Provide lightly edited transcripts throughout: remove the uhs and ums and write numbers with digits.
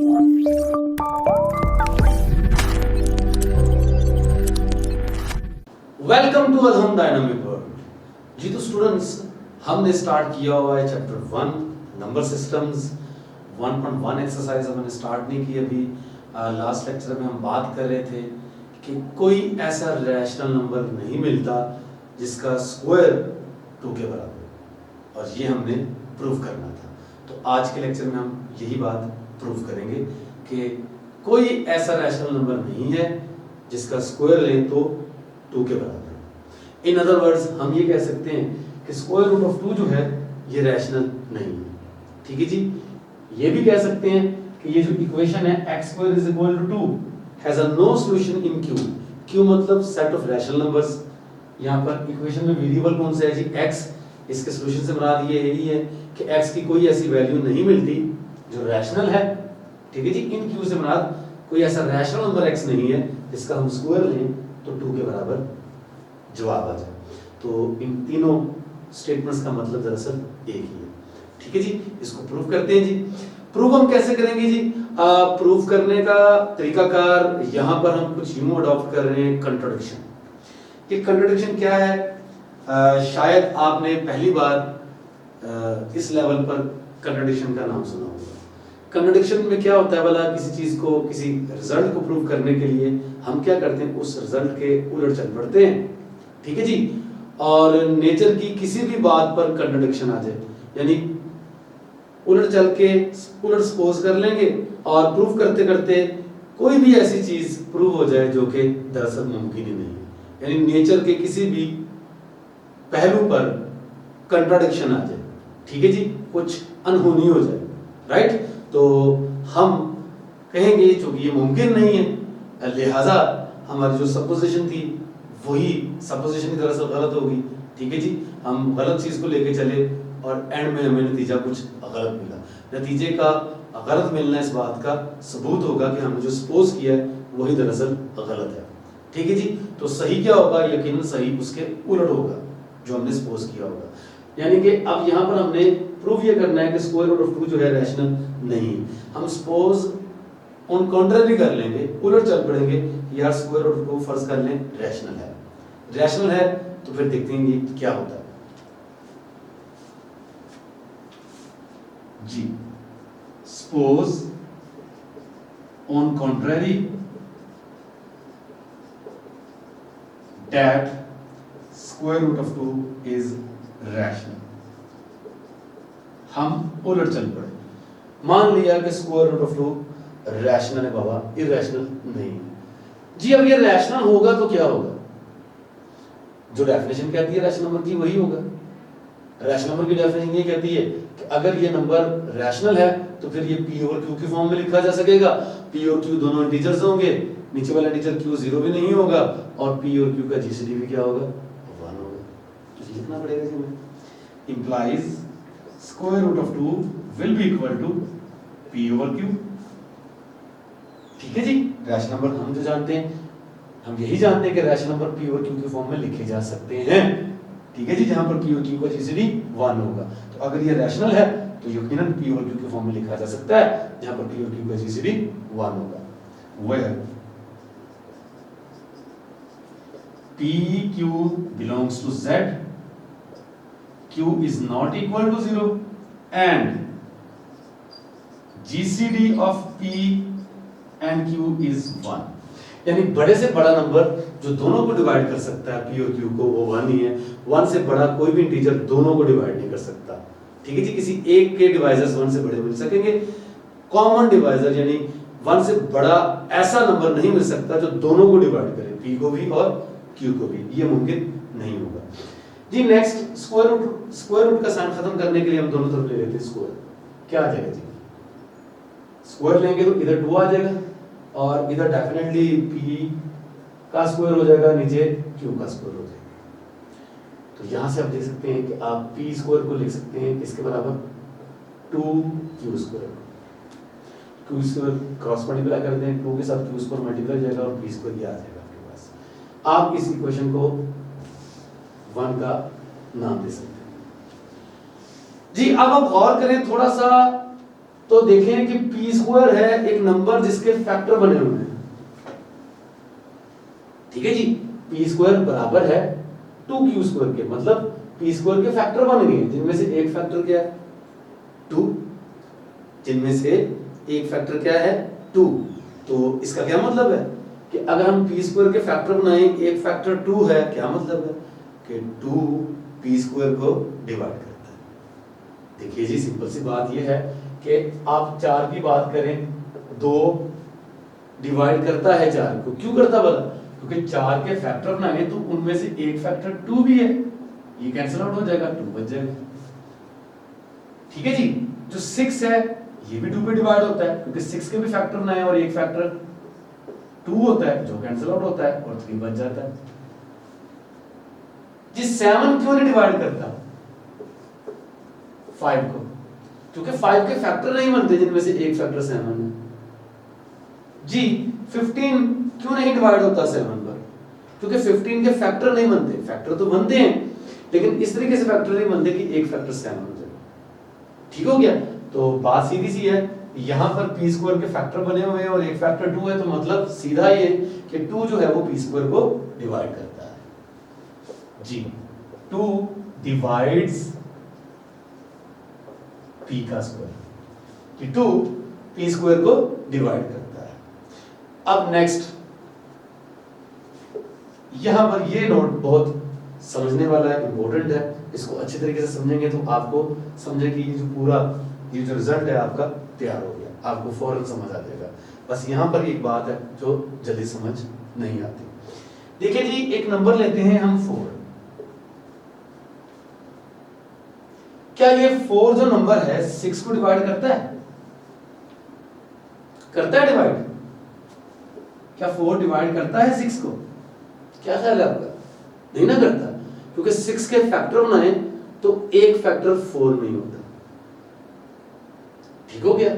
Welcome to अधम dynamic world. जी तो students, हमने स्टार्ट किया हुआ है चैप्टर 1 नंबर सिस्टम्स। 1.1 एक्सरसाइज हमने स्टार्ट नहीं की अभी। लास्ट लेक्चर में हम बात कर रहे थे कि कोई ऐसा रैशनल नंबर नहीं मिलता जिसका स्क्वायर 2 के बराबर, और ये हमने प्रूव करना था। तो आज के लेक्चर में हम यही बात प्रूव करेंगे कि कोई ऐसा रैशनल नंबर नहीं है जिसका स्क्वायर लें तो 2 के बराबर। इन अदर वर्ड्स हम ये कह सकते हैं कि स्क्वायर रूट ऑफ 2 जो है ये रैशनल नहीं है। ठीक है जी। ये भी कह सकते हैं कि ये जो इक्वेशन है x² = 2 has a no solution in q। q मतलब सेट ऑफ रैशनल नंबर्स। यहाँ पर इक्वेशन में वेरिएबल कौन सा है जी? x। इसके सॉल्यूशन से मुराद ये यही है कि x की कोई ऐसी वैल्यू नहीं मिलती जो रैशनल है। ठीक है जी। इन q से मुराद कोई ऐसा रैशनल नंबर x नहीं है जिसका हम स्क्वायर लें तो 2 के बराबर जवाब आ जाए। तो इन तीनों स्टेटमेंट्स का मतलब दरअसल एक ही है। ठीक है जी। इसको प्रूव करते हैं जी। प्रूव हम कैसे करेंगे जी? प्रूव करने का तरीकाकार यहाँ पर हम कुछ यूं अडॉप्ट कर रहे हैं, कंट्राडिक्शन। ये कंट्राडिक्शन क्या है? शायद आपने पहली बार इस लेवल पर कंट्राडिक्शन का नाम सुना होगा। कंट्राडिक्शन में क्या होता है भला? किसी चीज को, किसी रिजल्ट को प्रूव करने के लिए हम क्या करते हैं, उस रिजल्ट के उलट चल पड़ते हैं। ठीक है जी। और नेचर की किसी भी बात पर कंट्राडिक्शन आ जाए, यानी उलट चल के उलट सपोज कर लेंगे और प्रूव करते करते कोई भी ऐसी चीज प्रूव हो जाए जो कि दरअसल मुमकिन ही नहीं है। यानी नेचर के किसी भी पहलू पर कंट्राडिक्शन आ जाए। ठीक है जी। कुछ अनहोनी हो जाए, राइट? तो हम कहेंगे चूंकि ये मुमकिन नहीं है, लिहाजा हमारी जो सपोजिशन थी वही सपोजिशन की दरअसल गलत होगी। ठीक है जी। हम गलत चीज को लेके चले और एंड में हमें नतीजा कुछ गलत मिला। नतीजे का गलत मिलना इस बात का सबूत होगा कि हमने जो सपोज किया है वही दरअसल गलत है। ठीक है जी। तो सही क्या होगा? यकीनन सही उसके उलट होगा जो हमने सपोज किया होगा। यानी कि अब यहाँ पर हमने प्रूव ये करना है कि स्क्वायर रूट ऑफ 2 जो है रैशनल नहीं। हम सपोज ऑन कॉन्ट्ररी कर लेंगे, उलट चल पड़ेंगे। यार स्क्वायर रूट ऑफ 2 फर्ज कर लें रैशनल है। रैशनल है तो फिर देखते हैं ये क्या होता है जी। Suppose on contrary that square root of 2 is rational. हम उलट चल पड़े, मान लिया कि स्क्वायर रूट ऑफ 2 रैशनल है बाबा, इरैशनल नहीं है जी। अब ये रैशनल होगा तो क्या होगा? जो डेफिनेशन कहती है रैशनल नंबर की वही होगा। रैशनल नंबर की डेफिनेशन ये कहती है कि अगर ये नंबर रैशनल है तो फिर ये p और q की फॉर्म में लिखा जा सकेगा। p और q दोनों इंटीजर्स होंगे, नीचे वाला इंटीजर q 0 भी नहीं होगा और p और q का जीसीडी भी क्या होगा? 1 होगा। तो लिखना पड़ेगा जी हमें, implies square root of 2 will be equal to p over q। ठीक है जी। रैशनल नंबर हम जो जानते हैं, हम यही जानते हैं कि रैशनल नंबर p और q की फॉर्म में लिखे जा सकते हैं। ठीक है जी। जहां पर p और q का जीसीडी 1 होगा, तो अगर ये रैशनल है तो यकीनन p और q की फॉर्म में लिखा जा सकता है जहां पर p और q का जीसीडी 1 होगा। Where pq belongs to z, q is not equal to 0 and gcd of p and q is 1। यानी बड़े से बड़ा नंबर जो दोनों को डिवाइड कर सकता है p और q को, वो 1 ही है। 1 से बड़ा कोई भी इंटीजर दोनों को डिवाइड नहीं कर सकता। ठीक है जी। किसी एक के डिवाइजर्स 1 से बड़े मिल सकेंगे, कॉमन डिवाइजर यानी 1 से बड़ा ऐसा नंबर नहीं मिल सकता जो दोनों को डिवाइड करे, p को भी और q को भी। ये मुमकिन नहीं होगा जी। नेक्स्ट, स्क्वायर रूट का साइन खत्म करने के लिए हम दोनों तरफ ले लेते हैं स्क्वायर। क्या आ जाएगा जी? स्क्वायर लेंगे तो इधर 2 आ जाएगा और इधर डेफिनेटली p का स्क्वायर हो जाएगा, नीचे q का स्क्वायर हो जाएगा। तो यहां से आप देख सकते हैं कि आप p स्क्वायर को लिख सकते हैं इसके बराबर 2q square. q square cross multiply कर दें, 2 के साथ q स्क्वायर मल्टीप्लाई हो जाएगा और p स्क्वायर ये आ जाएगा आपके पास। आप इस इक्वेशन को 1 का नाम दे सकते हैं जी। अब आप गौर करें थोड़ा सा तो देखें कि पी स्क्वायर है एक नंबर जिसके फैक्टर बने हुए हैं, ठीक है जी। पी स्क्वायर बराबर है 2q स्क्वायर के, मतलब पी स्क्वायर के फैक्टर बन गए, जिनमें से एक फैक्टर क्या है 2, जिनमें से एक फैक्टर क्या है 2। तो इसका क्या मतलब है कि अगर हम पी स्क्वायर के फैक्टर बनाएं, एक फैक्टर 2 है, क्या मतलब है कि 2 पी स्क्वायर को डिवाइड करता है। देखिए जी, सिंपल सी बात यह है कि आप 4 की बात करें, 2 डिवाइड करता है 4 को, क्यों करता बोला, क्योंकि 4 के फैक्टर बनाए तो उनमें से एक फैक्टर 2 भी है, ये कैंसिल आउट हो जाएगा, 2 बच जाएगा, ठीक है जी। जो 6 है ये भी 2 पे डिवाइड होता है, क्योंकि 6 के भी फैक्टर बनाए और एक फैक्टर 2 होता है, जो कैंसिल आउट होता है और 3 बच जाता है जी। 7 क्यों नहीं डिवाइड करता 5 को, क्योंकि 5 के फैक्टर नहीं बनते, जिनमें से एक फैक्टर 7 है जी। 15 क्यों नहीं डिवाइड होता 7 पर, क्योंकि 15 के फैक्टर नहीं बनते, फैक्टर तो बनते हैं लेकिन इस तरीके से फैक्टर नहीं बनते कि एक फैक्टर 7 हो जाए, ठीक हो गया। तो बात सीधी सी है, यहां पर पी स्क्वायर के फैक्टर बने हुए हैं और एक फैक्टर 2 है, तो मतलब सीधा ये कि 2 जो है वो पी स्क्वायर को डिवाइड करता है जी। 2 डिवाइड्स पी का स्क्वायर, कि 2 पी स्क्वायर को डिवाइड करता है। अब नेक्स्ट, यहां पर ये नोट बहुत समझने वाला है, इंपॉर्टेंट है, इसको अच्छे तरीके से समझेंगे तो आपको समझे कि ये जो रिजल्ट है आपका तैयार हो गया, आपको फौरन समझ आ जाएगा। बस यहां पर एक बात है जो जल्दी समझ नहीं आती। देखिए जी, एक नंबर लेते हैं हम 4। क्या ये 4 जो नंबर है 6 को डिवाइड करता है? करता है डिवाइड? क्या 4 डिवाइड करता है 6 को? क्या ख्याल है आपका? नहीं ना करता, क्योंकि 6 के फैक्टर बनाए तो एक फैक्टर 4 नहीं होता, ठीक हो गया।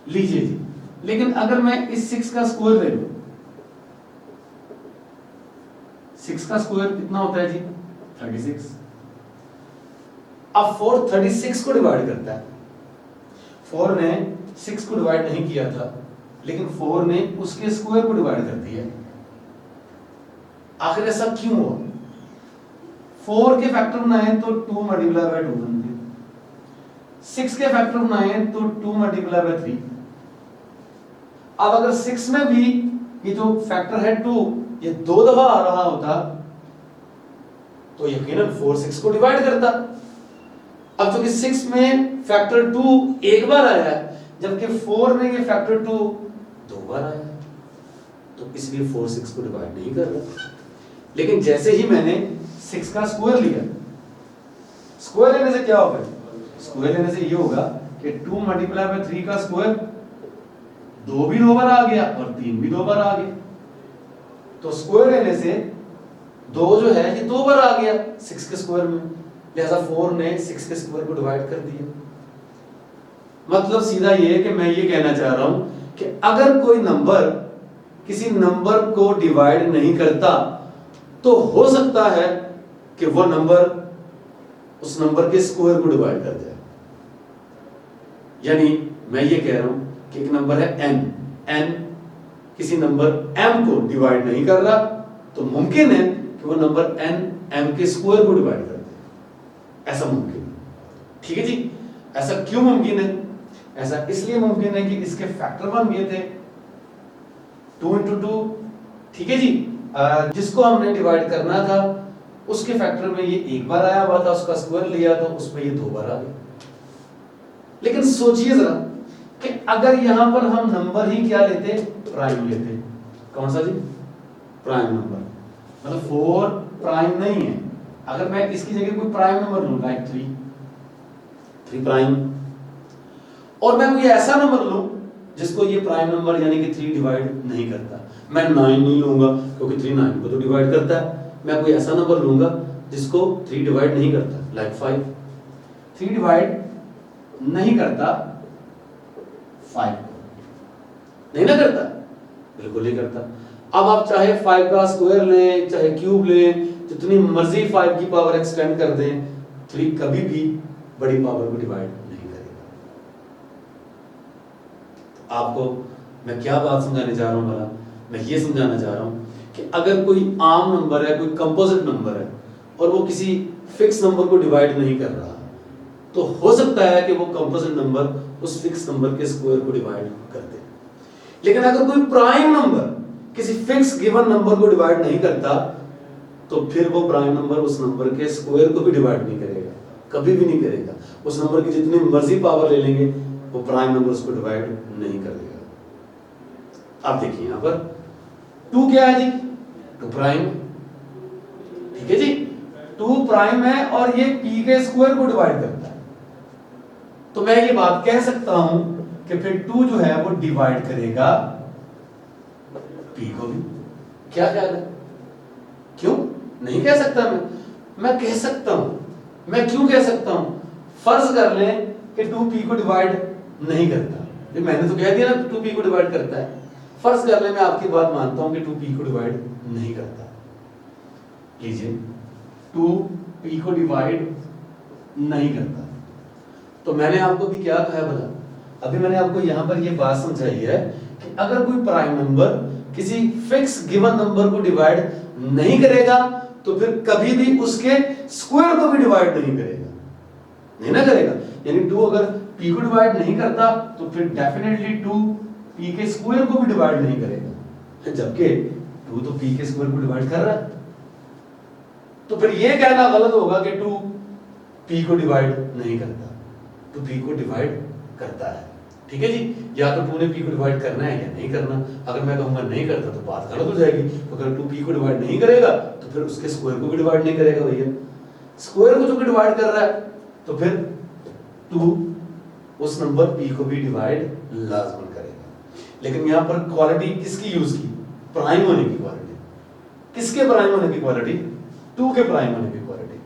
लीजिए जी, लेकिन अगर मैं इस 6 का स्क्वायर ले लूं, 6 का स्क्वायर कितना होता है जी 36। अब 4 36 को डिवाइड करता है, 4 ने 6 को डिवाइड नहीं किया था, लेकिन 4 ने उसके स्क्वायर को डिवाइड कर दिया। आखिर ऐसा क्यों हुआ? 4 के फैक्टर बनाए तो 2 मल्टीप्लाई बाय 2 बनते हैं, 6 के फैक्टर बनाए तो 2 मल्टीप्लाई बाय 3। अब अगर 6 में भी ये जो फैक्टर है 2 ये 2 दफा आ रहा होता तो यकीनन 4 6 को डिवाइड करता। अब चूंकि 6 में फैक्टर 2 एक बार आया है, जबकि 4 में ये फैक्टर 2 2 बार आया है, तो इसलिए 4 6 को डिवाइड नहीं कर रहा। लेकिन जैसे ही मैंने 6 का स्क्वायर लिया, स्क्वायर लेने से क्या होगा? स्क्वायर लेने से ये होगा कि 2 मल्टीप्लाई बाय 3 का स्क्वायर 2 भी 2 बार आ गया और 3 भी 2 बार आ गया, तो स्क्वायर लेने से 2 जो है ये 2 बार आ गया 6 के स्क्वायर में, लिहाजा 4 ने 6 के स्क्वायर को डिवाइड कर दिया। मतलब सीधा ये है कि मैं ये कहना चाह रहा हूं कि अगर कोई नंबर किसी नंबर को डिवाइड नहीं करता तो हो सकता है कि वो नंबर उस नंबर के स्क्वायर को डिवाइड कर जाए। यानी मैं ये कह रहा हूं कि एक नंबर है n किसी नंबर m को डिवाइड नहीं कर रहा, तो मुमकिन है कि वो नंबर n m के स्क्वायर को डिवाइड कर दे, ऐसा मुमकिन है, ठीक है जी। ऐसा क्यों मुमकिन है? ऐसा इसलिए मुमकिन है कि इसके फैक्टर बन गए थे 2 into 2, ठीक है जी। जिसको हमने डिवाइड करना था उसके फैक्टर में ये एक बार आया हुआ था, उसका स्क्वायर लिया तो उसमें ये 2 बार आ गया। लेकिन सोचिए जरा कि अगर यहां पर हम नंबर ही क्या लेते, प्राइम लेते, कौन सा जी? प्राइम नंबर, मतलब 4 प्राइम नहीं है। अगर मैं इसकी जगह कोई प्राइम नंबर लूं, लाइक 3 प्राइम, और मैं कोई ऐसा नंबर लूं जिसको ये प्राइम नंबर यानी कि 3 डिवाइड नहीं करता, मैं 9 नहीं लूंगा क्योंकि 3 9 को तो डिवाइड करता है। मैं कोई ऐसा नंबर लूंगा जिसको 3 डिवाइड नहीं करता, लाइक 5, 3 डिवाइड नहीं करता 5 को, नहीं ना करता, बिल्कुल नहीं करता। अब आप चाहे 5 का स्क्वायर लें, चाहे क्यूब लें, जितनी मर्जी 5 की पावर एक्सटेंड कर दें, 3 कभी भी बड़ी पावर को डिवाइड नहीं करेगा। आपको मैं क्या बात समझाने जा रहा हूँ भला, मैं ये समझाना चाह रहा हूँ कि अगर कोई आम नंबर है, कोई कंपोजिट नंबर है और वो किसी फिक्स नंबर को डिवाइड नहीं कर रहा, तो हो सकता है कि वो कंपोजिट नंबर उस फिक्स नंबर के स्क्वायर को डिवाइड कर दे। लेकिन अगर कोई प्राइम नंबर किसी फिक्स गिवन नंबर को डिवाइड नहीं करता, तो फिर वो प्राइम नंबर उस नंबर के स्क्वायर को भी डिवाइड नहीं करेगा, कभी भी नहीं करेगा। उस नंबर की जितनी मर्जी पावर ले लेंगे, वो प्राइम नंबर उसको डिवाइड नहीं कर देगा। अब देखिए यहां पर 2 क्या है जी, 2 प्राइम, ठीक है जी, 2 प्राइम है और ये p के स्क्वायर को डिवाइड करता है। तो मैं ये बात कह सकता हूं कि फिर 2 जो है वो डिवाइड करेगा p को भी। क्या ख्याल है? क्यों नहीं कह सकता? मैं कह सकता हूं। मैं क्यों कह सकता हूं? फर्ज कर लें कि 2p को डिवाइड नहीं करता, ये मैंने तो कह दिया ना 2p को डिवाइड करता है। फर्ज कर लें मैं आपकी बात मानता हूं कि 2p को डिवाइड नहीं करता। लीजिए 2p को डिवाइड नहीं करता, तो मैंने आपको भी क्या कहा भला? अभी मैंने आपको यहां पर यह बात समझाई है कि अगर कोई प्राइम नंबर किसी फिक्स गिवन नंबर को डिवाइड नहीं करेगा, तो फिर कभी भी उसके स्क्वायर को भी डिवाइड नहीं करेगा, नहीं ना करेगा। यानी 2 अगर p को डिवाइड नहीं करता, तो फिर डेफिनेटली 2 p के स्क्वायर को भी डिवाइड नहीं करेगा, जबकि 2 तो p के स्क्वायर को डिवाइड कर रहा है। तो फिर यह कहना गलत होगा कि 2 p को डिवाइड नहीं करता, तो p को डिवाइड करता है। ठीक है जी, या तो 2 ने p को डिवाइड करना है या नहीं करना। अगर मैं कहूंगा नहीं करता तो बात गलत हो जाएगी। तो अगर 2 p को डिवाइड नहीं करेगा, तो फिर उसके स्क्वायर को भी डिवाइड नहीं करेगा भैया। स्क्वायर को जो डिवाइड कर रहा है, तो फिर 2 उस नंबर p को भी डिवाइड लाजमन करेगा। लेकिन यहां पर क्वालिटी किसकी यूज की? प्राइम होने की क्वालिटी। किसके प्राइम होने की क्वालिटी? 2 के प्राइम होने की क्वालिटी।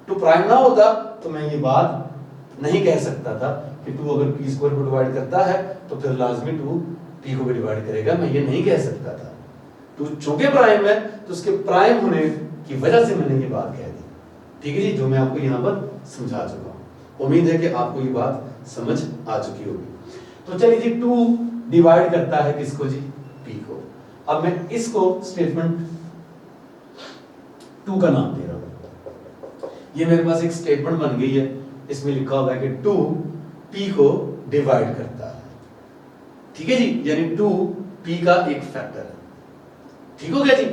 2 प्राइम ना होता तो मैं ये बात नहीं कह सकता था कि 2 अगर p स्क्वायर को डिवाइड करता है तो फिर लाजमी 2 p को भी डिवाइड करेगा, मैं ये नहीं कह सकता था। 2 चूंकि प्राइम है तो उसके प्राइम होने की वजह से मैंने ये बात कह दी। ठीक है जी, जो मैं आपको यहाँ पर समझा चुका हूँ। उम्मीद है कि आपको ये बात समझ आ चुकी होगी। तो चलिए जी, 2 डिवाइड करता है किसको जी? p को। अब मैं इसको स्टेटमेंट 2 का नाम दे रहा हूं। ये मेरे पास एक स्टेटमेंट बन गई है, इसमें लिखा हुआ है कि 2 p को डिवाइड करता है। ठीक है जी, यानी 2 p का एक फैक्टर है। ठीक हो गया जी।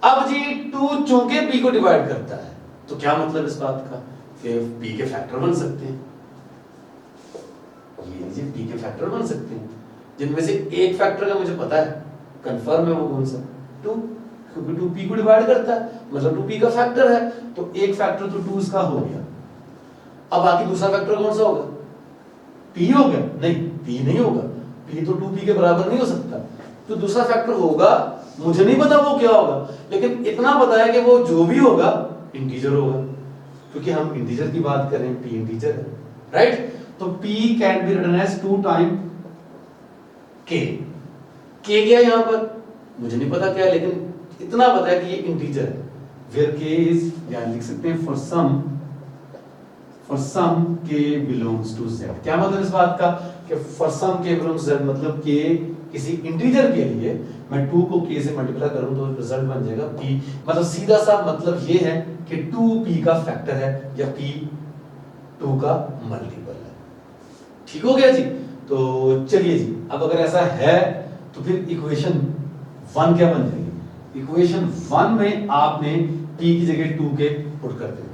अब जी 2 चूंकि p को डिवाइड करता है, तो क्या मतलब इस बात का कि p के फैक्टर बन सकते हैं। ये जी p के फैक्टर बन सकते हैं, जिनमें से एक फैक्टर का मुझे पता है, कंफर्म है, वो कौन सा? 2, क्योंकि 2 p को डिवाइड करता है, मतलब 2 p का फैक्टर है, तो एक फैक्टर तो 2 उसका हो गया। अब बाकी दूसरा फैक्टर कौन सा होगा? p हो गया? नहीं, p नहीं होगा, p तो 2p के बराबर नहीं हो सकता। तो दूसरा फैक्टर होगा, मुझे नहीं पता वो क्या होगा, लेकिन इतना पता है कि वो जो भी होगा इंटीजर होगा, क्योंकि हम इंटीजर की बात करें, p इंटीजर है, राइट? तो p can be written as 2 time k। k क्या है यहां पर? मुझे नहीं पता क्या है, लेकिन इतना पता है कि ये इंटीजर है। वेयर k इज, या लिख सकते हैं for some k belongs to z। क्या मतलब इस बात का कि for some k belongs to z, मतलब k किसी इंटीजर के लिए मैं 2 को k से मल्टीप्लाई करूं तो रिजल्ट बन जाएगा p। मतलब सीधा सा मतलब ये है कि 2p का फैक्टर है या p 2 का मल्टीपल है। ठीक हो गया जी। तो चलिए जी, अब अगर ऐसा है तो फिर इक्वेशन 1 क्या बन जाएगी? इक्वेशन 1 में आपने p की जगह 2 के पुट कर देना।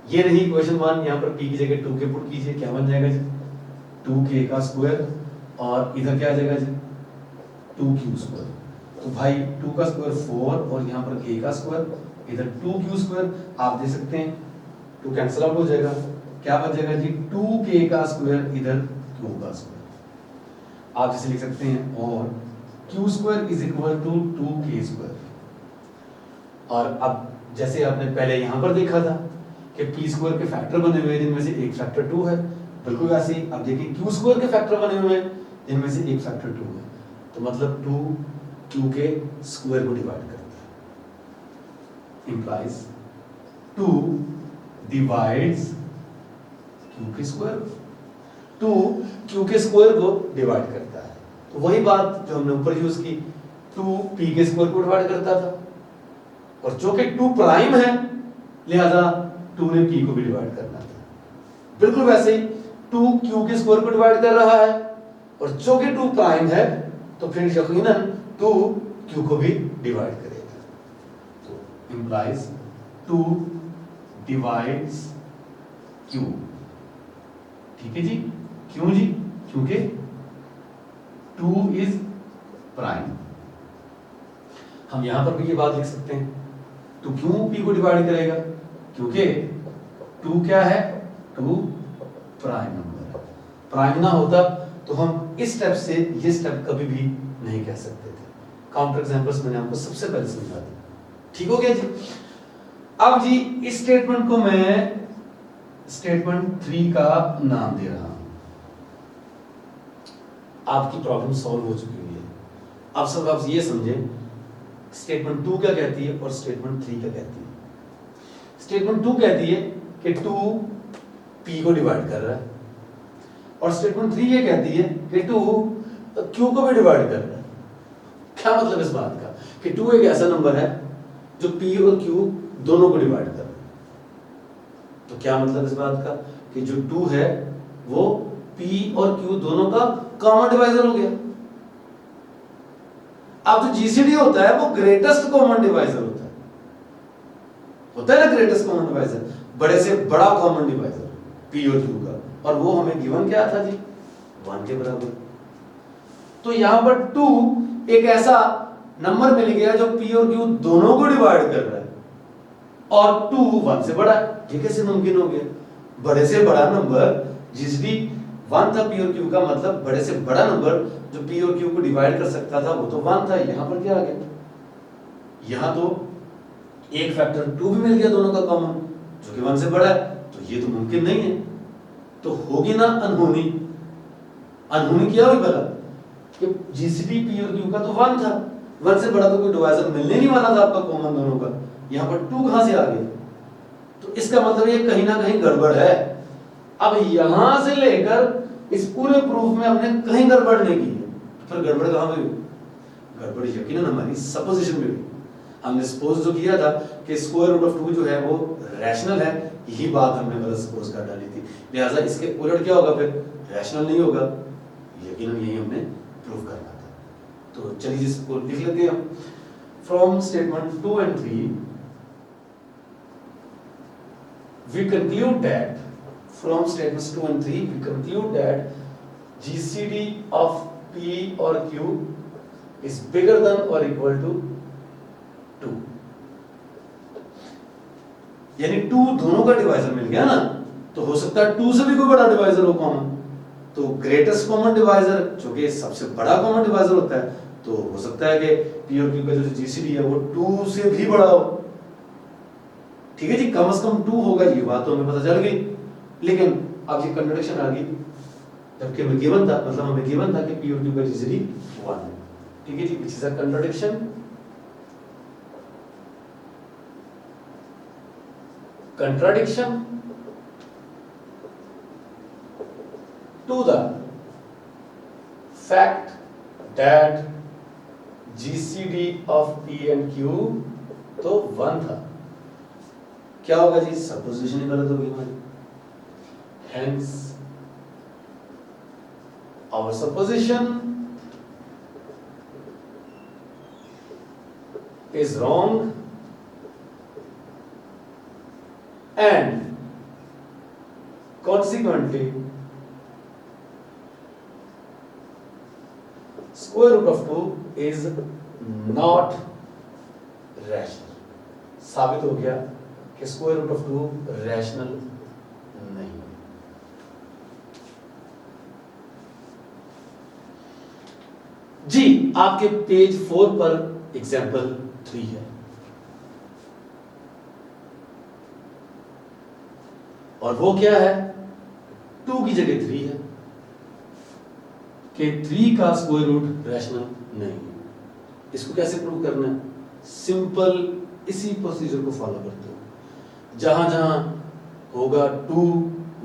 ये रही इक्वेशन 1, यहाँ पर p की जगह 2 के पुट कीजिए, क्या बन जाएगा जी? 2k का स्क्वायर, और इधर क्या आ जाएगा जी? 2q square. तो भाई 2 का स्क्वायर 4 और यहाँ पर k का स्क्वायर, इधर 2q स्क्वायर। आप दे सकते हैं 2 कैंसिल आउट हो जाएगा, क्या बच जाएगा जी? 2k का स्क्वायर, इधर q का स्क्वायर। आप जैसे लिख सकते हैं, और q square is equal to 2k square. और अब जैसे आपने पहले यहाँ पर देखा था कि p स्क्वायर के फैक्टर बने हुए हैं जिनमें से एक फैक्टर 2 है, बिल्कुल वैसे ही अब देखिए q स्क्वायर के फैक्टर बने हुए हैं जिनमें से एक फैक्टर 2 है, तो मतलब 2 q के स्क्वायर को डिवाइड करता है, इंप्लाइज 2 डिवाइड्स q के स्क्वायर। 2 q के स्क्वायर को डिवाइड करता है। तो वही बात जो हमने ऊपर यूज की, 2 p के स्क्वायर को डिवाइड करता था, और जो कि 2 प्राइम है लिहाजा 2 ने p को भी डिवाइड करना था। बिल्कुल वैसे ही 2 q के स्क्वायर को डिवाइड कर रहा है, और जो कि 2 प्राइम है तो फिर यकीनन 2 q को भी डिवाइड करेगा। तो इंप्लाइज 2 डिवाइड्स q। ठीक है जी, क्यों जी? क्योंकि 2 इज प्राइम। हम यहां पर भी ये बात लिख सकते हैं, तो क्यों p को डिवाइड करेगा? क्योंकि 2 क्या है? 2 प्राइम नंबर है। प्राइम ना होता तो हम इस स्टेप से ये स्टेप कभी भी नहीं कह सकते थे। काउंटर एग्जांपल्स मैंने आपको सबसे पहले समझा दिया। ठीक हो गया जी? अब जी इस स्टेटमेंट को मैं स्टेटमेंट 3 का नाम दे रहा हूं। आपकी प्रॉब्लम सॉल्व हो चुकी है। अब सब आप ये समझें, स्टेटमेंट 2 क्या कहती है और स्टेटमेंट 3 क्या कहती है। स्टेटमेंट 2 कहती है कि 2 p को डिवाइड कर रहा है, और स्टेटमेंट 3 ये कहती है कि 2 q को भी डिवाइड कर रहा है। क्या मतलब इस बात का? कि 2 एक ऐसा नंबर है जो p और q दोनों को डिवाइड कर रहा है। तो क्या मतलब इस बात का? कि जो 2 है वो p और q दोनों का कॉमन डिवाइजर हो गया। अब जो जीसीडी होता है वो ग्रेटेस्ट कॉमन डिवाइजर होता है ना, ग्रेटेस्ट कॉमन डिवाइजर, बड़े से बड़ा कॉमन डिवाइजर p और q का, और वो हमें गिवन क्या था जी? 1 के बराबर। तो यहां पर 2 एक ऐसा नंबर मिल गया जो p और q दोनों को डिवाइड कर रहा है, और 2 1 से बड़ा है। ये कैसे मुमकिन हो गया? बड़े से बड़ा नंबर जीसीडी 1 था p और q का, मतलब बड़े से बड़ा नंबर जो p और q को डिवाइड कर सकता था वो तो 1 था। यहां पर क्या आ गया? यहां तो एक फैक्टर 2 भी मिल गया दोनों का कॉमन, जो कि 1 से बड़ा है। तो ये तो मुमकिन नहीं है। तो होगी ना अनहोनी। अनहोनी क्या हुई भला? कि जीसीडी p और q का तो 1 था, 1 से बड़ा तो कोई डिवाइजर मिलने नहीं वाला था आपका कॉमन दोनों का। यहां पर 2 कहां से आ गया? तो इसका मतलब ये कहीं ना कहीं गड़बड़ है। अब यहां से लेकर इस पूरे प्रूफ में हमने कहीं गड़बड़ नहीं की है, फिर गड़बड़ कहां पे हुई? गड़बड़ यकीनन हमारी सपोजिशन में हुई। हमने सपोज जो किया था कि स्क्वायर रूट ऑफ 2 जो है वो रैशनल है, यही बात हमने गलत सपोज कर डाली थी। लिहाजा इसके उलट क्या होगा? फिर रैशनल नहीं होगा। यकीनन यही हमने प्रूव करना था। तो चलिए इसको लिख लेते हैं हम। From statement 2 and 3 we conclude that, from statements 2 and 3 we conclude that GCD of P or Q is bigger than or equal to 2। यानी 2 दोनों का डिवाइजर मिल गया ना, तो हो सकता है 2 से भी कोई बड़ा डिवाइजर हो कॉमन। तो ग्रेटेस्ट कॉमन डिवाइजर जो कि सबसे बड़ा कॉमन डिवाइजर होता है, तो हो सकता है कि P और Q का जो GCD है वो 2 से भी बड़ा हो। ठीक है जी, कम से कम 2 होगा, ये बात तो हमें पता चल गई। लेकिन अब ये कंट्राडिक्शन आ गई, जबकि हमें गिवन था, मतलब हमें गिवन था कि P और Q का GCD 1 है। ठीक है जी, which is a contradiction। Contradiction to the fact that GCD of P and Q तो 1 था। क्या होगा जी? सपोजिशन ही गलत होगी हमारी। Hence our supposition is wrong and consequently square root of 2 is not rational। साबित हो गया कि स्क्वायर रूट ऑफ 2 रैशनल नहीं है। जी आपके पेज 4 पर एग्जाम्पल 3 है, और वो क्या है? 2 की जगह 3 है कि 3 का स्क्वायर रूट रैशनल नहीं है। इसको कैसे प्रूव करना है? सिंपल इसी प्रोसीजर को फॉलो करते हो। जहां जहां होगा 2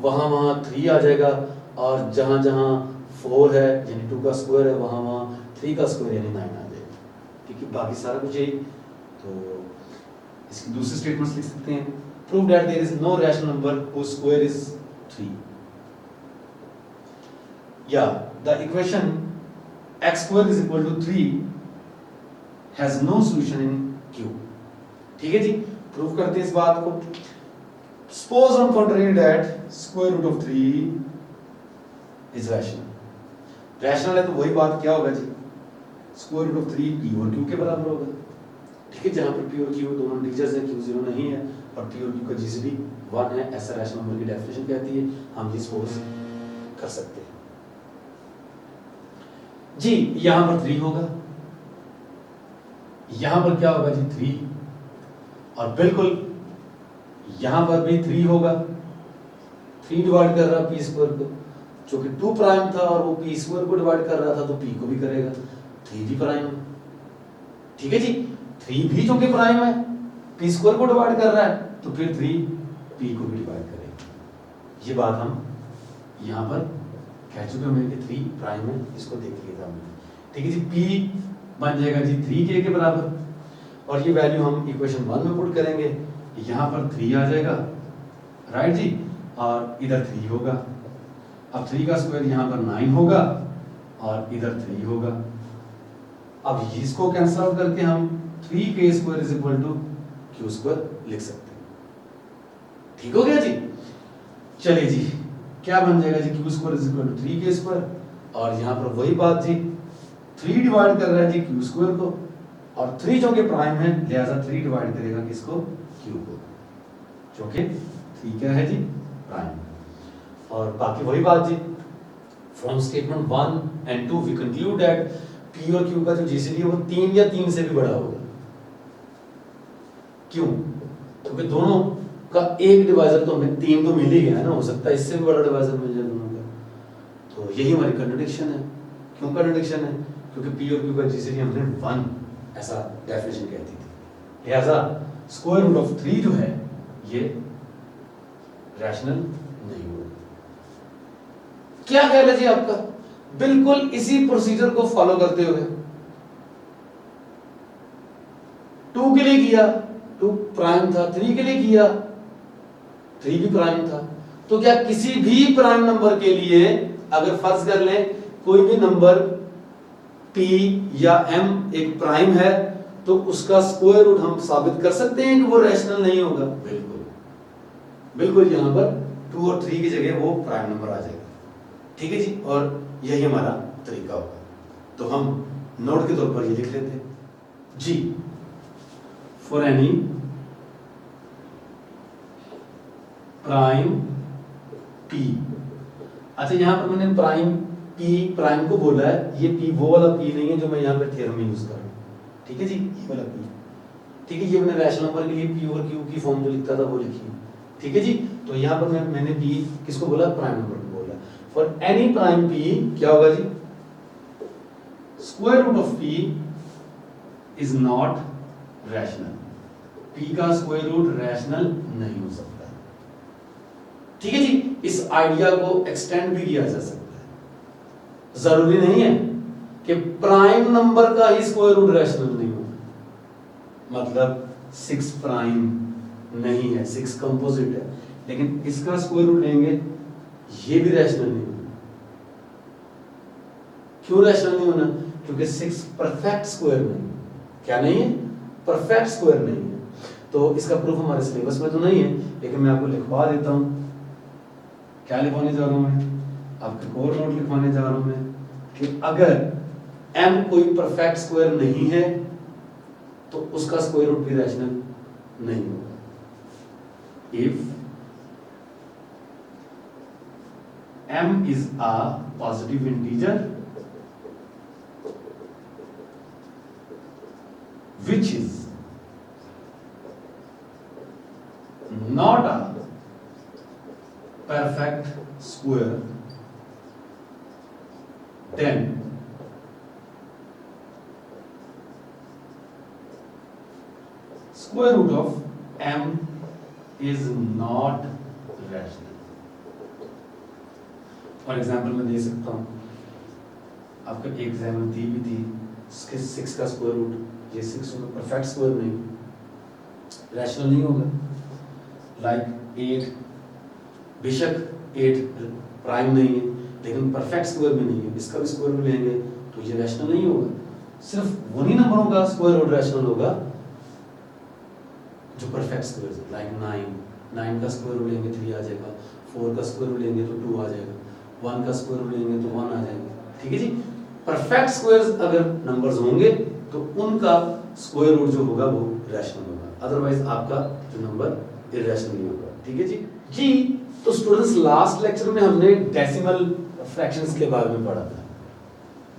वहां वहां 3 आ जाएगा, और जहाँ जहाँ 4 है यानी 2 का स्क्वायर है वहाँ वहाँ 3 का स्क्वायर यानी 9 आ जाएगा, क्योंकि बाकी सारा कुछ यही। तो इसकी दूसरी स्टेटमेंट्स लिख सकते हैं, prove that there is no rational number whose square is 3, या the equation x square is equal to 3 has no solution in Q। ठीक है जी, प्रूव करते हैं इस बात को। सपोज हम control that square root of 3 is rational. Rational है तो वही बात क्या होगा जी, स्क्वायर रूट ऑफ 3 p और q के बराबर होगा। ठीक है, जहां पर p और q दोनों इंटीजर्स हैं, q 0 नहीं है और p और q का जीसीडी 1 है, ऐसा रैशनल नंबर की डेफिनेशन कहती है, हम ये सपोज कर सकते हैं जी। यहां पर 3 होगा, यहां पर क्या होगा जी 3, और बिल्कुल यहां पर भी 3 होगा। 3 डिवाइड कर रहा p स्क्वायर को, जो कि 2 प्राइम था और वो p स्क्वायर को डिवाइड कर रहा था तो p को भी करेगा, 3 भी प्राइम है। ठीक है जी, 3 भी जो कि प्राइम है p स्क्वायर को डिवाइड कर रहा है तो फिर 3 p को भी डिवाइड करेगा। ये बात हम यहां पर कह चुके हैं कि 3 प्राइम है, इसको देख लिया था हमने। ठीक है जी, p बन जाएगा जी 3k के बराबर, और ये वैल्यू हम इक्वेशन 1 में पुट करेंगे, यहाँ पर 3 आ जाएगा, राइट जी, और इधर 3 होगा। अब 3 का स्क्वायर यहाँ पर 9 होगा और इधर 3 होगा। अब इसको कैंसिल आउट करके हम 3k square is equal to q square लिख सकते हैं। ठीक हो गया जी। चलिए जी, क्या बन जाएगा जी, q square is equal to 3k square, और यहाँ पर वही बात जी, 3 डिवाइड कर रहा है जी q स्क्वायर को, और 3 जो कि प्राइम है लिहाजा 3 डिवाइड करेगा किसको, q को, जो कि 3 क्या है जी, प्राइम। और बाकी वही बात जी, from statement 1 and 2 we conclude that p और q का जो जीसीडी है वो 3 या 3 से भी बड़ा होगा। क्यों? क्योंकि दोनों का एक डिवाइजर तो हमें 3 तो मिल ही गया है ना, हो सकता है इससे भी बड़ा डिवाइजर मिल जाए दोनों का। तो यही हमारी कंट्राडिक्शन है। क्यों कंट्राडिक्शन है? क्योंकि p और q का जीसीडी हमने 1 ऐसा डेफिनेशन कहती थी, लिहाजा स्क्वायर रूट ऑफ 3 जो है ये रैशनल नहीं होगा। क्या ख्याल है जी आपका? बिल्कुल इसी प्रोसीजर को फॉलो करते हुए 2 के लिए किया, 2 प्राइम था, 3 के लिए किया, 3 भी प्राइम था, तो क्या किसी भी प्राइम नंबर के लिए अगर फर्ज कर लें कोई भी नंबर p या m एक प्राइम है तो उसका स्क्वायर रूट हम साबित कर सकते हैं कि वो रैशनल नहीं होगा? बिल्कुल बिल्कुल, यहां पर 2 और 3 की जगह वो प्राइम नंबर आ जाएगा। ठीक है जी, और यही हमारा तरीका होगा। तो हम नोट के तौर पर ये लिख लेते हैं जी, फॉर एनी प्राइम p। अच्छा, यहां पर मैंने प्राइम p प्राइम को बोला है, ये p वो वाला p नहीं है जो मैं यहाँ पे थ्योरम में यूज कर रहा हूँ। ठीक है जी, ये वाला p। ठीक है, ये मैंने रैशनल नंबर के लिए p और q की फॉर्म जो लिखता था वो लिखी है। ठीक है जी, तो यहाँ पर मैंने p किसको बोला, प्राइम नंबर को बोला। फॉर एनी प्राइम p क्या होगा जी, square root of p is not rational. p का स्क्वायर रूट रैशनल नहीं हो सकता। ठीक है जी, इस आइडिया को एक्सटेंड भी किया जा सकता है। जरूरी नहीं है कि प्राइम नंबर का ही स्क्वायर रूट रैशनल नहीं होगा। मतलब 6 प्राइम नहीं है, 6 कंपोजिट है, लेकिन इसका स्क्वायर रूट लेंगे ये भी रैशनल नहीं होगा। क्यों रैशनल नहीं होना? क्योंकि 6 परफेक्ट स्क्वायर नहीं। क्या नहीं है? परफेक्ट स्क्वायर नहीं है। तो इसका प्रूफ हमारे सिलेबस में तो नहीं है, लेकिन मैं आपको लिखवा देता हूं। क्या लिखवाने जा रहा हूं मैं? आपके और नोट लिखवाने जा रहा हूं मैं कि अगर m कोई परफेक्ट स्क्वायर नहीं है तो उसका स्क्वायर रूट भी रैशनल नहीं होगा। If m is a positive integer which is not a perfect square, then square root of m is not rational। और एग्जांपल मैं दे सकता हूँ, आपको एक एग्जाम्पल दी भी थी, 6 का स्क्वायर रूट, ये 6 होगा, परफेक्ट स्क्वायर नहीं, रैशनल नहीं होगा। लाइक 8, बेशक 8 प्राइम नहीं है लेकिन परफेक्ट स्क्वायर भी नहीं है, इसका भी स्क्वायर रूट लेंगे तो ये रैशनल नहीं होगा। सिर्फ उन्हीं नंबरों का स्क्वायर रूट रैशनल होगा जो परफेक्ट स्क्वायर है। लाइक 9 का स्क्वायर रूट लेंगे 3 आ जाएगा, 4 का स्क्वायर रूट लेंगे तो 2 आ जाएगा, 1 का स्क्वायर रूट लेंगे तो 1 आ जाएगा। ठीक है जी, परफेक्ट स्क्वायर्स अगर नंबर्स होंगे तो उनका स्क्वायर रूट जो होगा वो रैशनल होगा, अदरवाइज आपका जो नंबर इरैशनल नहीं होगा। ठीक है जी। तो स्टूडेंट्स लास्ट लेक्चर में हमने डेसिमल फ्रैक्शंस के बारे में पढ़ा था।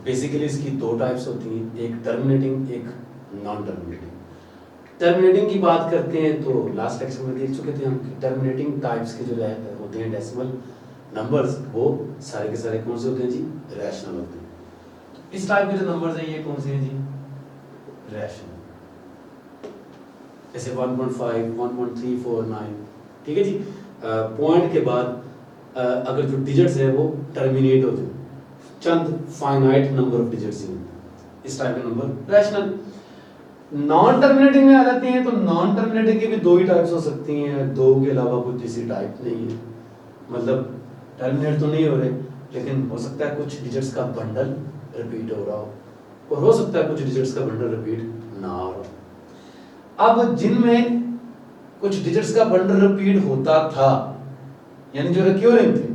बेसिकली इसकी दो टाइप्स होती हैं, एक टर्मिनेटिंग, एक नॉन टर्मिनेटिंग। टर्मिनेटिंग की बात करते हैं तो लास्ट लेक्चर में देख चुके थे हम कि टर्मिनेटिंग टाइप्स के जो होते हैं डेसिमल नंबर्स, वो सारे के सारे कौन से होते हैं जी? रैशनल होते हैं। तो इस टाइप के जो नंबर्स हैं ये कौन से हैं जी? रैशनल। जैसे 1.5, 1.349। ठीक है जी। पॉइंट के बाद अगर जो डिजिट्स है वो टर्मिनेट हो जाए, चंद फाइनाइट नंबर ऑफ डिजिट्स हैं, इस टाइप के नंबर रैशनल। नॉन टर्मिनेटिंग में आ जाती हैं तो नॉन टर्मिनेटिंग की भी दो ही टाइप्स हो सकती हैं, दो के अलावा कोई तीसरी टाइप नहीं है। मतलब टर्मिनेट तो नहीं हो रहे लेकिन हो सकता है कुछ डिजिट्स का बंडल रिपीट हो रहा हो, और हो सकता है कुछ डिजिट्स का बंडल रिपीट ना हो रहा। अब जिनमें कुछ डिजिट्स का बंडल रिपीट होता था, यानी जो रिक्योरिंग थे,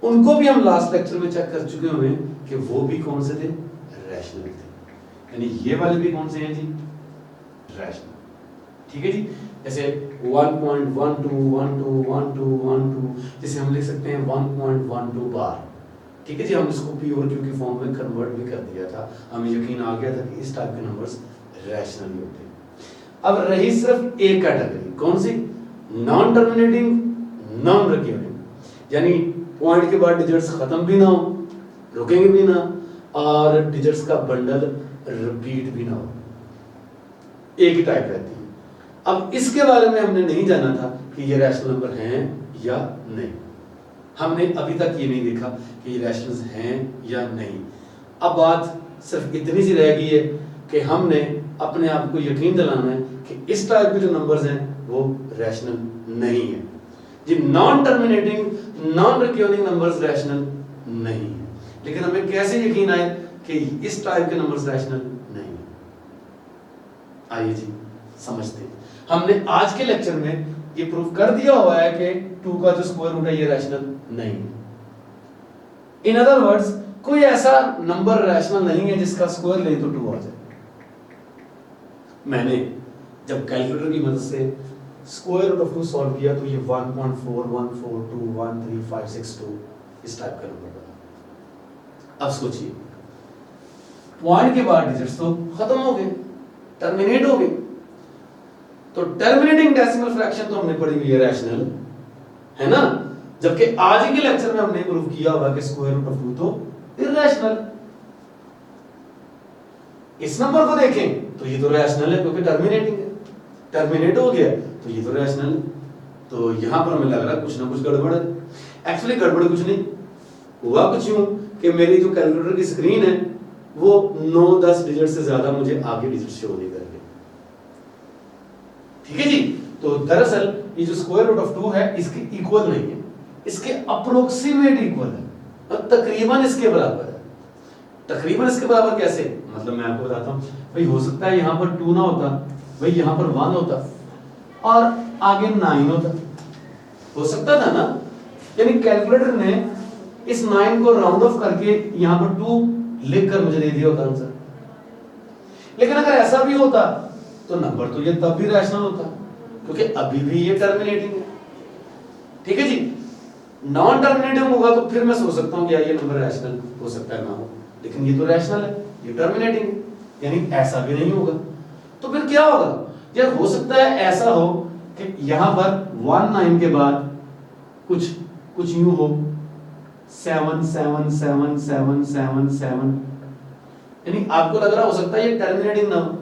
उनको भी हम लास्ट लेक्चर में चेक कर चुके हुए हैं कि वो भी कौन से थे? रैशनल थे। यानी ये वाले भी कौन से हैं जी? रैशनल। ठीक है जी। जैसे 1.12 जैसे हम लिख सकते हैं 1.12 बार। ठीक है जी, हम इसको पी और क्यू की फॉर्म में कन्वर्ट भी कर दिया था, हमें यकीन आ गया था कि इस टाइप के नंबर्स रैशनल ही होते हैं। अब रही सिर्फ एक कैटेगरी, कौन सी? Non terminating, non recurring. यानी पॉइंट के बाद डिजिट्स खत्म भी ना हो, रुकेंगे भी ना, और डिजिट्स का बंडल रिपीट भी ना हो, एक ही टाइप रहती है। अब इसके बारे में हमने नहीं जाना था कि ये रैशनल नंबर हैं या नहीं। हमने अभी तक ये नहीं देखा कि ये रैशनल्स हैं या नहीं। अब बात सिर्फ इतनी सी रह गई है कि हमने अपने आप को यकीन दिलाना है कि इस टाइप के जो नंबर्स हैं वो रैशनल नहीं है जी। Non terminating, non recurring numbers rational नहीं है, लेकिन हमें कैसे यकीन आए कि इस टाइप के नंबर्स रैशनल नहीं है? आइए जी समझते हैं। हमने आज के लेक्चर में ये प्रूफ कर दिया हुआ है कि 2 का जो स्क्वायर रूट है ये रैशनल नहीं है। इन अदर वर्ड्स, कोई ऐसा नंबर रैशनल नहीं है जिसका स्क्वायर ले तो 2 आ जाए। मैंने जब कैलकुलेटर की मदद से स्क्वायर रूट ऑफ 2 सॉल्व किया तो ये 1.4142135562 इस टाइप का नंबर बना। अब सोचिए, पॉइंट के बाद डिजिट्स तो खत्म हो गए, टर्मिनेट हो गए, तो टर्मिनेटिंग डेसिमल फ्रैक्शन तो हमने पढ़ी हुई है रैशनल, है ना? जबकि आज के लेक्चर में हमने प्रूव किया हुआ कि स्क्वायर रूट ऑफ 2 तो इरैशनल। इस नंबर को देखें तो ये तो रैशनल है क्योंकि टर्मिनेटिंग है, टर्मिनेट हो गया तो ये तो रैशनल है। तो यहां पर हमें लग रहा है कुछ ना कुछ गड़बड़ है। एक्चुअली गड़बड़ कुछ नहीं हुआ, कुछ यूं कि मेरी जो कैलकुलेटर की स्क्रीन है वो 9-10 डिजिट से ज्यादा मुझे आगे डिजिट शो नहीं कर रही। ठीक है जी। तो दरअसल ये जो स्क्वायर रूट ऑफ 2 है इसके इक्वल नहीं है, इसके अप्रोक्सीमेट इक्वल है, और तकरीबन इसके बराबर है। तकरीबन इसके बराबर कैसे? मतलब मैं आपको बताता हूं भाई, हो सकता है यहां पर 2 ना होता, भाई यहां पर 1 होता और आगे 9 होता, हो सकता था ना? यानी कैलकुलेटर ने इस 9 को राउंड ऑफ करके यहां पर 2 लिखकर मुझे दे दिया होता आंसर। लेकिन अगर ऐसा भी होता तो नंबर तो ये तब भी रैशनल होता, क्योंकि अभी भी ये टर्मिनेटिंग है। ठीक है जी। नॉन टर्मिनेटिंग होगा तो फिर मैं सोच सकता हूं कि ये नंबर रैशनल हो सकता है ना हो, लेकिन ये तो रैशनल है, ये टर्मिनेटिंग है, यानी ऐसा भी नहीं होगा। तो फिर क्या होगा यार? हो सकता है ऐसा हो कि यहां पर 19 के बाद कुछ यूं हो 7 7 7 7 7 7, यानी आपको लग रहा हो सकता है ये टर्मिनेटिंग ना हो।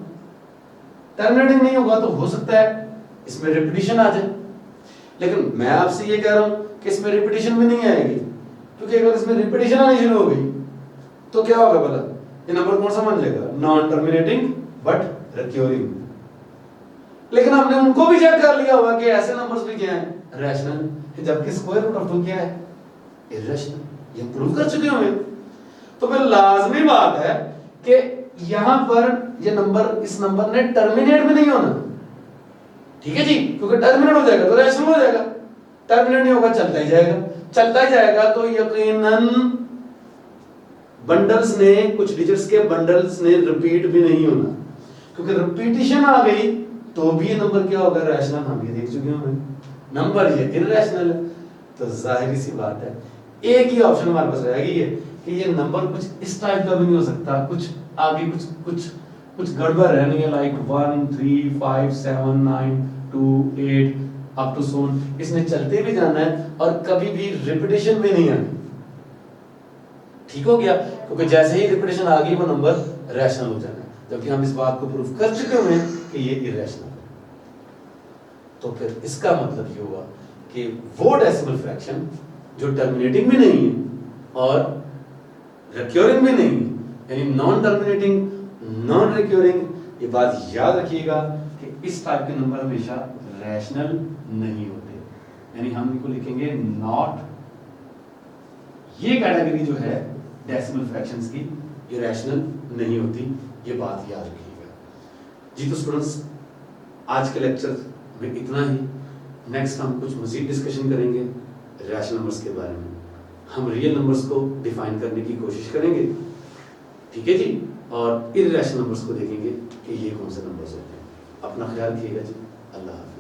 टर्मिनेटिंग नहीं होगा तो हो सकता है इसमें रिपीटिशन आ जाए, लेकिन मैं आपसे ये कह रहा हूं कि इसमें रिपीटिशन भी नहीं आएगी, क्योंकि अगर इसमें रिपीटिशन आनी शुरू हो गई तो क्या होगा बोला, ये नंबर कौन सा मान जाएगा, नॉन टर्मिनेटिंग बट रिकरिंग। लेकिन हमने उनको भी चेक कर लिया हुआ कि ऐसे नंबर्स भी क्या है रैशनल, जबकि स्क्वायर रूट ऑफ 2 क्या है इररेशनल, ये प्रूव कर चुके हैं। तो फिर लाजमी बात है कि यहां पर ये नंबर, इस नंबर ने टर्मिनेट भी नहीं होना, ठीक है जी, क्योंकि टर्मिनेट हो जाएगा तो रैशनल हो जाएगा, टर्मिनेट नहीं होगा चलता ही जाएगा, चलता ही जाएगा तो यकीनन बंडल्स ने, कुछ डिजिट्स के बंडल्स ने रिपीट भी नहीं होना, क्योंकि रिपीटिशन आ गई तो भी ये नंबर क्या होगा रैशनल, हम ये देख चुके हैं नंबर ये इररेशनल है। तो जाहिर सी बात है एक ही ऑप्शन हमारे पास रहेगी ये कि ये नंबर कुछ इस टाइप का भी नहीं हो सकता, कुछ आगे कुछ गड़बड़ है नहीं है, like 1 3 5 7 9 2 8 up to so on, इसने चलते भी जाना है और कभी भी रिपीटिशन भी नहीं आनी, ठीक हो गया, क्योंकि जैसे ही रिपीटिशन आ गई वो नंबर रैशनल हो जाना है, जबकि हम इस बात को प्रूव कर चुके हैं कि ये इररेशनल है। तो फिर इसका मतलब ये हुआ कि वो डेसिमल फ्रैक्शन जो टर्मिनेटिंग भी नहीं है और रिकरिंग भी नहीं है, यानी नॉन टर्मिनेटिंग नॉन रिकरिंग, ये बात याद रखिएगा कि इस टाइप के नंबर हमेशा रैशनल नहीं होते, यानी हम इनको लिखेंगे नॉट, ये कैटेगरी जो है डेसिमल फ्रैक्शंस की ये रैशनल नहीं होती, ये बात याद रखिएगा जी। तो स्टूडेंट्स आज के लेक्चर में इतना ही, नेक्स्ट हम कुछ मजीद डिस्कशन करेंगे रैशनल नंबर्स के बारे में, हम रियल नंबर्स को डिफाइन करने की कोशिश करेंगे, ठीक है जी, और इररेशनल नंबर्स को देखेंगे कि ये कौन से नंबर्स होते हैं। अपना ख्याल रखिएगा जी, अल्लाह हाफ़िज़।